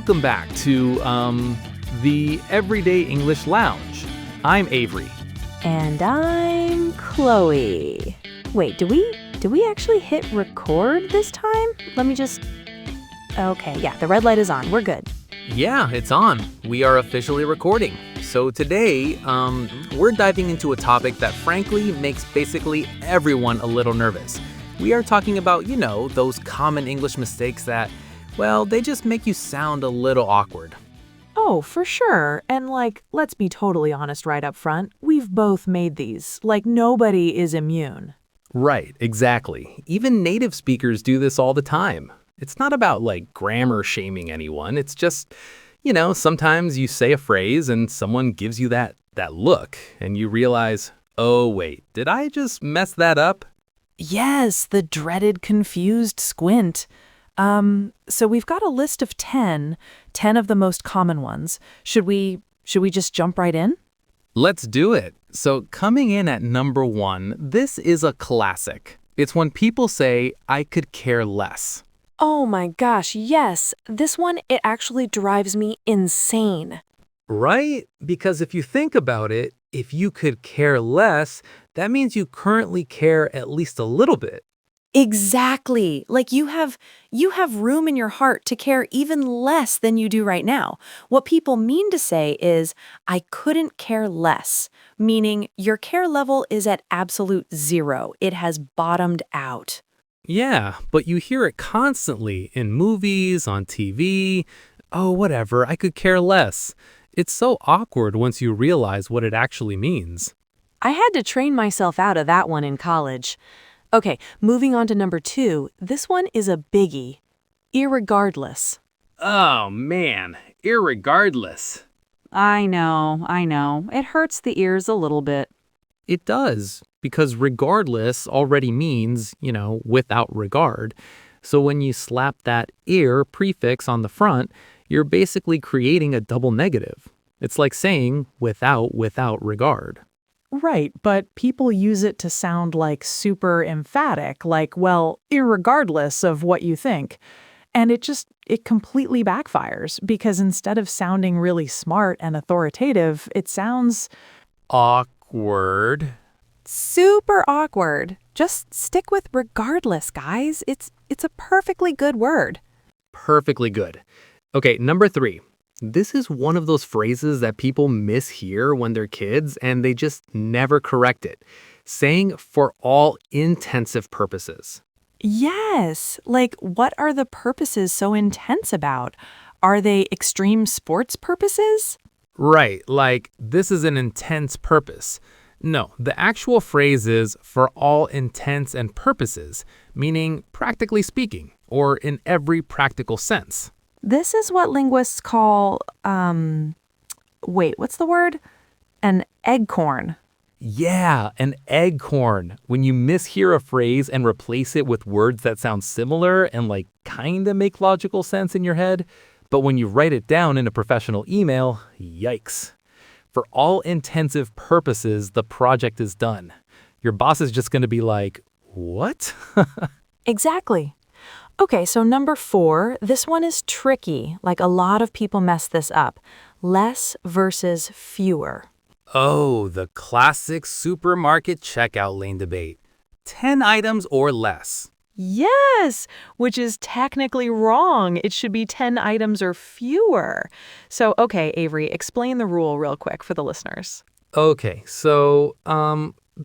welcome back to, the Everyday English Lounge. I'm Avery. And I'm Chloe. Wait, do we actually hit record this time? Let me just... Okay, yeah, the red light is on. We're good. Yeah, it's on. We are officially recording. So today, we're diving into a topic that frankly makes basically everyone a little nervous. We are talking about, those common English mistakes that, well, they just make you sound a little awkward. Oh, for sure. And let's be totally honest right up front. We've both made these. Nobody is immune. Right, exactly. Even native speakers do this all the time. It's not about grammar shaming anyone. It's just, sometimes you say a phrase and someone gives you that look and you realize, oh, wait, did I just mess that up? Yes, the dreaded confused squint. So we've got a list of 10 of the most common ones. Should we just jump right in? Let's do it. So coming in at number 1, this is a classic. It's when people say, I could care less. Oh my gosh, yes. This one, it actually drives me insane. Right? Because if you think about it, if you could care less, that means you currently care at least a little bit. Exactly. You have room in your heart to care even less than you do right now. What people mean to say is, I couldn't care less, meaning your care level is at absolute zero. It has bottomed out. Yeah, but you hear it constantly in movies, on TV. Oh, whatever, I could care less. It's so awkward once you realize what it actually means. I had to train myself out of that one in college. Okay, moving on to number 2. This one is a biggie. Irregardless. Oh, man, irregardless. I know. It hurts the ears a little bit. It does, because regardless already means, without regard. So when you slap that ir prefix on the front, you're basically creating a double negative. It's like saying without regard. Right, but people use it to sound super emphatic, irregardless of what you think. And it completely backfires because instead of sounding really smart and authoritative, it sounds awkward. Super awkward. Just stick with regardless, guys. It's a perfectly good word. Perfectly good. Okay, number 3. This is one of those phrases that people mishear when they're kids and they just never correct it. Saying for all intensive purposes. Yes. What are the purposes so intense about? Are they extreme sports purposes? Right, this is an intense purpose. No, the actual phrase is for all intents and purposes, meaning practically speaking, or in every practical sense. This is what linguists call, what's the word? An eggcorn. Yeah, an eggcorn. When you mishear a phrase and replace it with words that sound similar and kind of make logical sense in your head, but when you write it down in a professional email, yikes. For all intensive purposes, the project is done. Your boss is just going to be like, what? Exactly. Okay, so number 4, this one is tricky. A lot of people mess this up. Less versus fewer. Oh, the classic supermarket checkout lane debate. 10 items or less. Yes, which is technically wrong. It should be 10 items or fewer. So, okay, Avery, explain the rule real quick for the listeners. Okay, so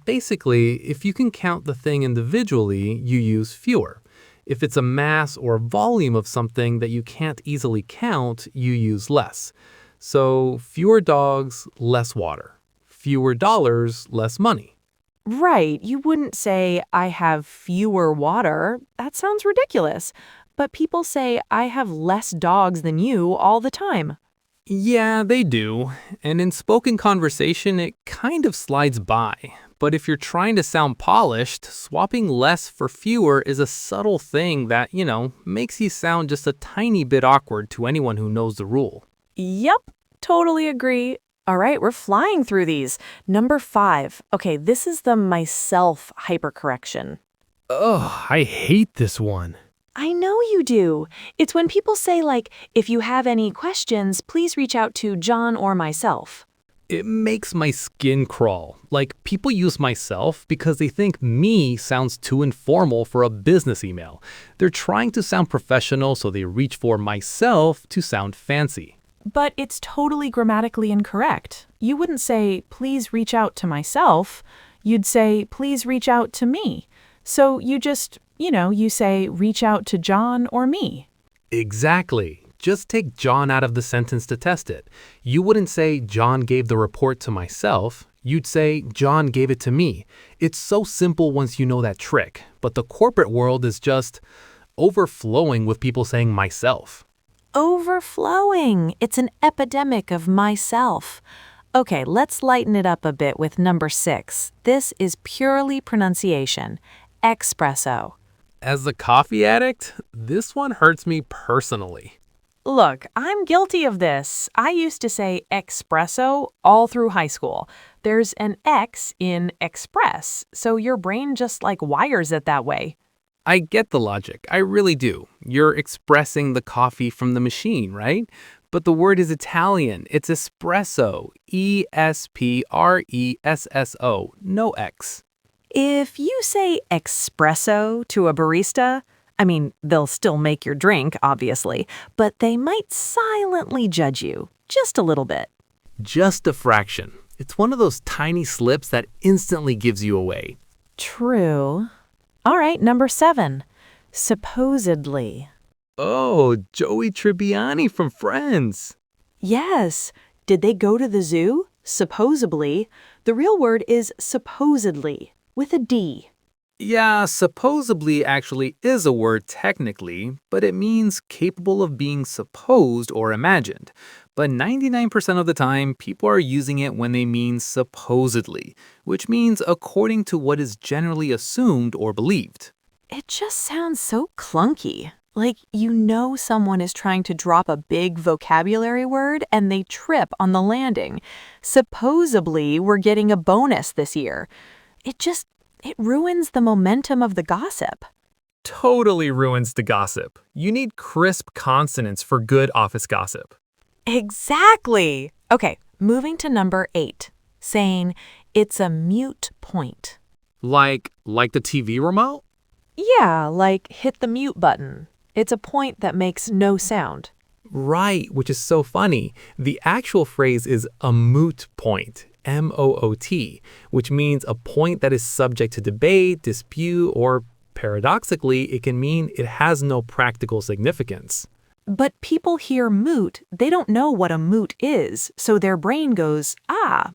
basically, if you can count the thing individually, you use fewer. If it's a mass or volume of something that you can't easily count, you use less. So fewer dogs, less water. Fewer dollars, less money. Right. You wouldn't say, I have fewer water. That sounds ridiculous. But people say, I have less dogs than you all the time. Yeah, they do. And in spoken conversation, it kind of slides by. But if you're trying to sound polished, swapping less for fewer is a subtle thing that, makes you sound just a tiny bit awkward to anyone who knows the rule. Yep, totally agree. All right, we're flying through these. Number 5. Okay, this is the myself hypercorrection. Oh, I hate this one. I know you do. It's when people say, like, if you have any questions, please reach out to John or myself. It makes my skin crawl. Like, people use myself because they think me sounds too informal for a business email. They're trying to sound professional, so they reach for myself to sound fancy. But it's totally grammatically incorrect. You wouldn't say, please reach out to myself. You'd say, please reach out to me. So you just, you say, reach out to John or me. Exactly. Just take John out of the sentence to test it. You wouldn't say, John gave the report to myself. You'd say, John gave it to me. It's so simple once you know that trick. But the corporate world is just overflowing with people saying myself. Overflowing. It's an epidemic of myself. Okay, let's lighten it up a bit with number 6. This is purely pronunciation. Espresso. As a coffee addict, this one hurts me personally. Look, I'm guilty of this. I used to say espresso all through high school. There's an X in express, so your brain just wires it that way. I get the logic, I really do. You're expressing the coffee from the machine, right? But the word is Italian. It's espresso. E-S-P-R-E-S-S-O. No X. If you say espresso to a barista, they'll still make your drink, obviously, but they might silently judge you, just a little bit. Just a fraction. It's one of those tiny slips that instantly gives you away. True. All right, number 7. Supposedly. Oh, Joey Tribbiani from Friends. Yes. Did they go to the zoo? Supposedly. The real word is supposedly, with a D. Yeah, supposedly actually is a word technically, but it means capable of being supposed or imagined. But 99% of the time, people are using it when they mean supposedly, which means according to what is generally assumed or believed. It just sounds so clunky. Like someone is trying to drop a big vocabulary word and they trip on the landing. Supposedly, we're getting a bonus this year. It ruins the momentum of the gossip. Totally ruins the gossip. You need crisp consonants for good office gossip. Exactly. Okay, moving to number 8, saying it's a mute point. Like the TV remote? Yeah, like hit the mute button. It's a point that makes no sound. Right, which is so funny. The actual phrase is a moot point, M-O-O-T, which means a point that is subject to debate, dispute, or paradoxically, it can mean it has no practical significance. But people hear moot, they don't know what a moot is, so their brain goes,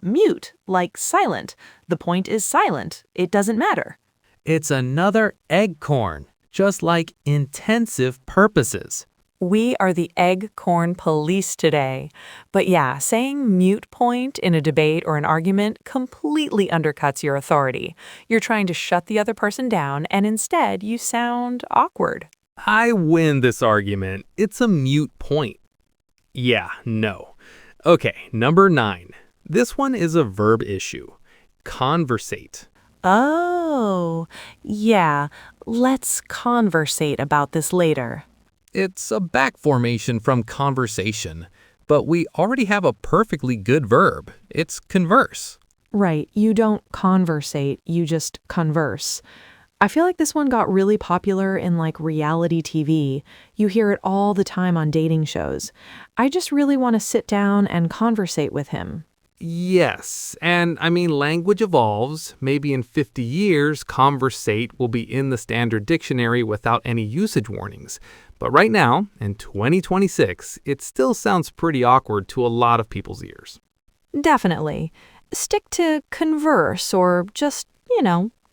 mute, like silent. The point is silent. It doesn't matter. It's another eggcorn, just like intensive purposes. We are the egg corn police today. But yeah, saying mute point in a debate or an argument completely undercuts your authority. You're trying to shut the other person down, and instead you sound awkward. I win this argument. It's a mute point. Yeah, no. Okay, number 9. This one is a verb issue. Conversate. Oh, yeah. Let's conversate about this later. It's a back formation from conversation, but we already have a perfectly good verb. It's converse. Right. You don't conversate, you just converse. I feel like this one got really popular in reality TV. You hear it all the time on dating shows. I just really want to sit down and conversate with him. Yes, and language evolves. Maybe in 50 years, conversate will be in the standard dictionary without any usage warnings. But right now, in 2026, it still sounds pretty awkward to a lot of people's ears. Definitely. Stick to converse or just,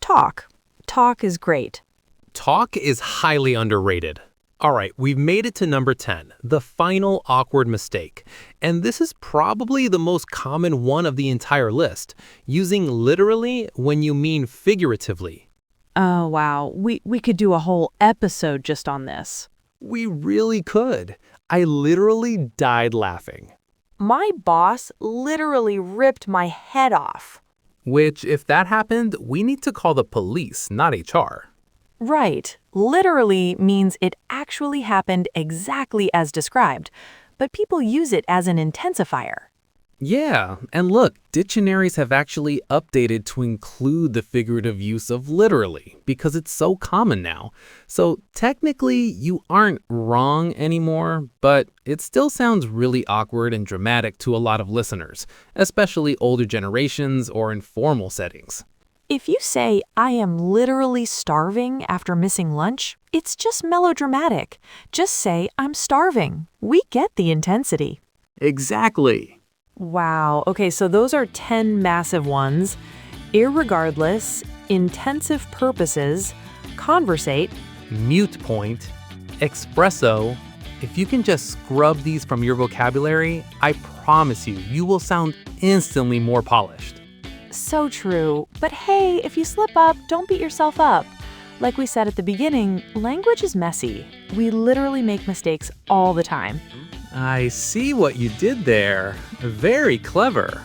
talk. Talk is great. Talk is highly underrated. All right, we've made it to number 10, the final awkward mistake. And this is probably the most common one of the entire list, using literally when you mean figuratively. Oh, wow. We could do a whole episode just on this. We really could. I literally died laughing. My boss literally ripped my head off. Which, if that happened, we need to call the police, not HR. Right. Literally means it actually happened exactly as described, but people use it as an intensifier. Yeah, and look, dictionaries have actually updated to include the figurative use of literally because it's so common now. So technically, you aren't wrong anymore, but it still sounds really awkward and dramatic to a lot of listeners, especially older generations or in formal settings. If you say, I am literally starving after missing lunch, it's just melodramatic. Just say, I'm starving. We get the intensity. Exactly. Wow. Okay, so those are 10 massive ones. Irregardless, intensive purposes, conversate. Mute point, espresso. If you can just scrub these from your vocabulary, I promise you, you will sound instantly more polished. So true. But hey, if you slip up, don't beat yourself up. Like we said at the beginning, language is messy. We literally make mistakes all the time. I see what you did there. Very clever.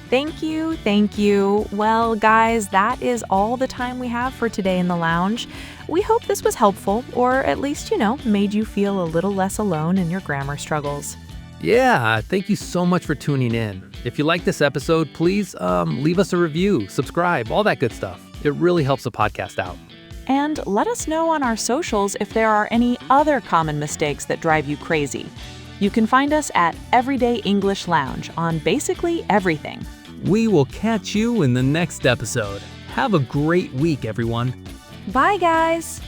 Thank you, thank you. Well, guys, that is all the time we have for today in the lounge. We hope this was helpful, or at least, made you feel a little less alone in your grammar struggles. Yeah, thank you so much for tuning in. If you like this episode, please leave us a review, subscribe, all that good stuff. It really helps the podcast out. And let us know on our socials if there are any other common mistakes that drive you crazy. You can find us at Everyday English Lounge on basically everything. We will catch you in the next episode. Have a great week, everyone. Bye, guys!